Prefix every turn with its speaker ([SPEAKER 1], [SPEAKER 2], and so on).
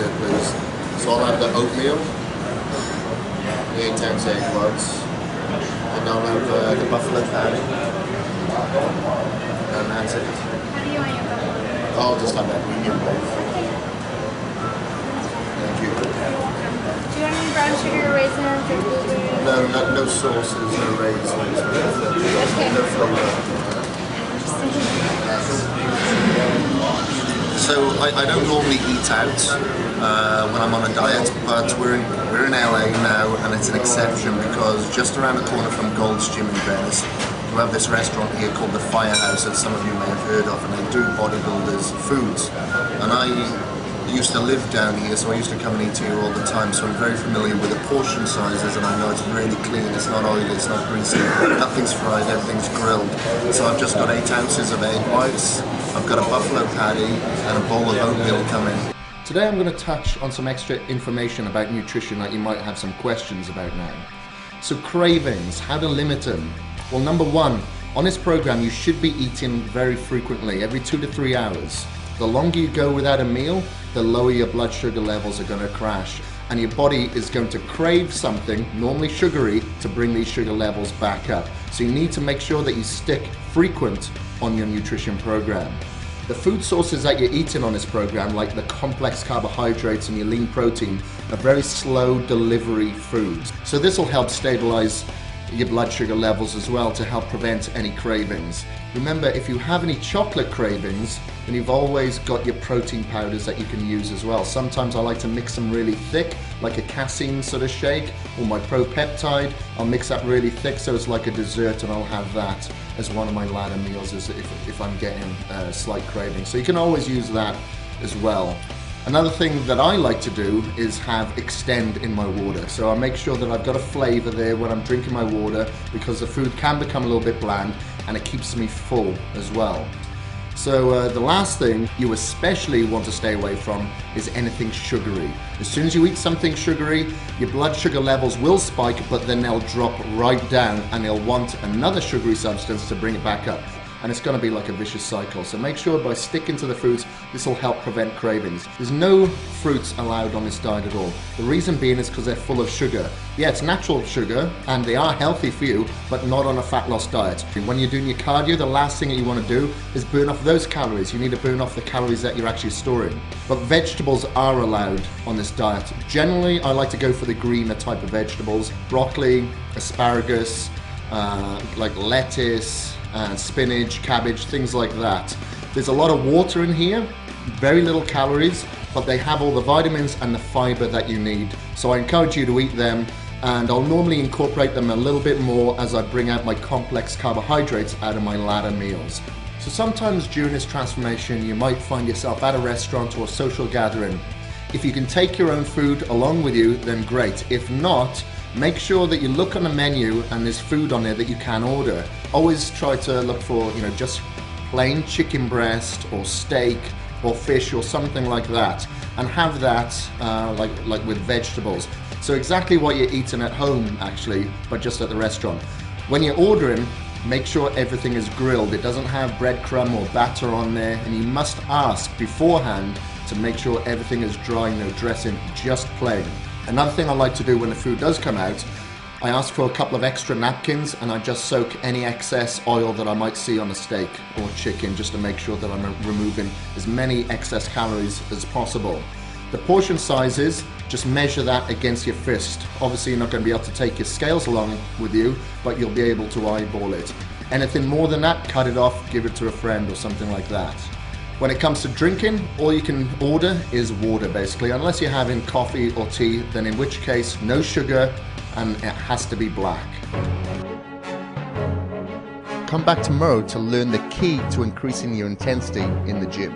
[SPEAKER 1] it, please. So I'll have the oatmeal, the 8-ounce egg whites, and I'll have the buffalo patty, and that's it.
[SPEAKER 2] How do you want your buffalo?
[SPEAKER 1] I'll just have that medium, please. Thank you.
[SPEAKER 2] Do you want any brown sugar, raisins, or blueberries?
[SPEAKER 1] No sauces, no raisins, no flavour. So I don't normally eat out when I'm on a diet, but we're in LA now, and it's an exception because just around the corner from Gold's Gym in Venice, we have this restaurant here called the Firehouse that some of you may have heard of, and they do bodybuilders foods. And I used to live down here, so I used to come and eat here all the time, so I'm very familiar with the portion sizes, and I know it's really clean, it's not oily, it's not greasy, nothing's fried, everything's grilled. So I've just got 8 ounces of egg whites, I've got a buffalo patty, and a bowl of oatmeal coming. Today I'm going to touch on some extra information about nutrition that you might have some questions about now. So cravings, how to limit them? Well, number one, on this program you should be eating very frequently, every 2 to 3 hours. The longer you go without a meal, the lower your blood sugar levels are going to crash, and your body is going to crave something, normally sugary, to bring these sugar levels back up. So you need to make sure that you stick frequent on your nutrition program. The food sources that you're eating on this program, like the complex carbohydrates and your lean protein, are very slow delivery foods. So this will help stabilize your blood sugar levels as well to help prevent any cravings. Remember, if you have any chocolate cravings, then you've always got your protein powders that you can use as well. Sometimes I like to mix them really thick, like a casein sort of shake, or my pro-peptide. I'll mix that really thick so it's like a dessert, and I'll have that as one of my ladder meals if I'm getting slight cravings. So you can always use that as well. Another thing that I like to do is have Extend in my water. So I make sure that I've got a flavor there when I'm drinking my water, because the food can become a little bit bland and it keeps me full as well. So the last thing you especially want to stay away from is anything sugary. As soon as you eat something sugary, your blood sugar levels will spike, but then they'll drop right down and you'll want another sugary substance to bring it back up. And it's going to be like a vicious cycle. So make sure by sticking to the fruits, this will help prevent cravings. There's no fruits allowed on this diet at all. The reason being is because they're full of sugar. Yeah, it's natural sugar and they are healthy for you, but not on a fat loss diet. When you're doing your cardio, the last thing that you want to do is burn off those calories. You need to burn off the calories that you're actually storing. But vegetables are allowed on this diet. Generally, I like to go for the greener type of vegetables. Broccoli, asparagus, like lettuce, spinach, cabbage, things like that. There's a lot of water in here, very little calories, but they have all the vitamins and the fiber that you need. So I encourage you to eat them, and I'll normally incorporate them a little bit more as I bring out my complex carbohydrates out of my ladder meals. So sometimes during this transformation, you might find yourself at a restaurant or a social gathering. If you can take your own food along with you, then great. If not, make sure that you look on the menu and there's food on there that you can order. Always try to look for, just plain chicken breast or steak or fish or something like that, and have that like with vegetables. So exactly what you're eating at home actually, but just at the restaurant. When you're ordering, make sure everything is grilled. It doesn't have breadcrumb or batter on there, and you must ask beforehand to make sure everything is dry, no dressing, just plain. Another thing I like to do when the food does come out, I ask for a couple of extra napkins and I just soak any excess oil that I might see on a steak or chicken, just to make sure that I'm removing as many excess calories as possible. The portion sizes, just measure that against your fist. Obviously you're not going to be able to take your scales along with you, but you'll be able to eyeball it. Anything more than that, cut it off, give it to a friend or something like that. When it comes to drinking, all you can order is water basically, unless you're having coffee or tea, then in which case no sugar and it has to be black. Come back tomorrow to learn the key to increasing your intensity in the gym.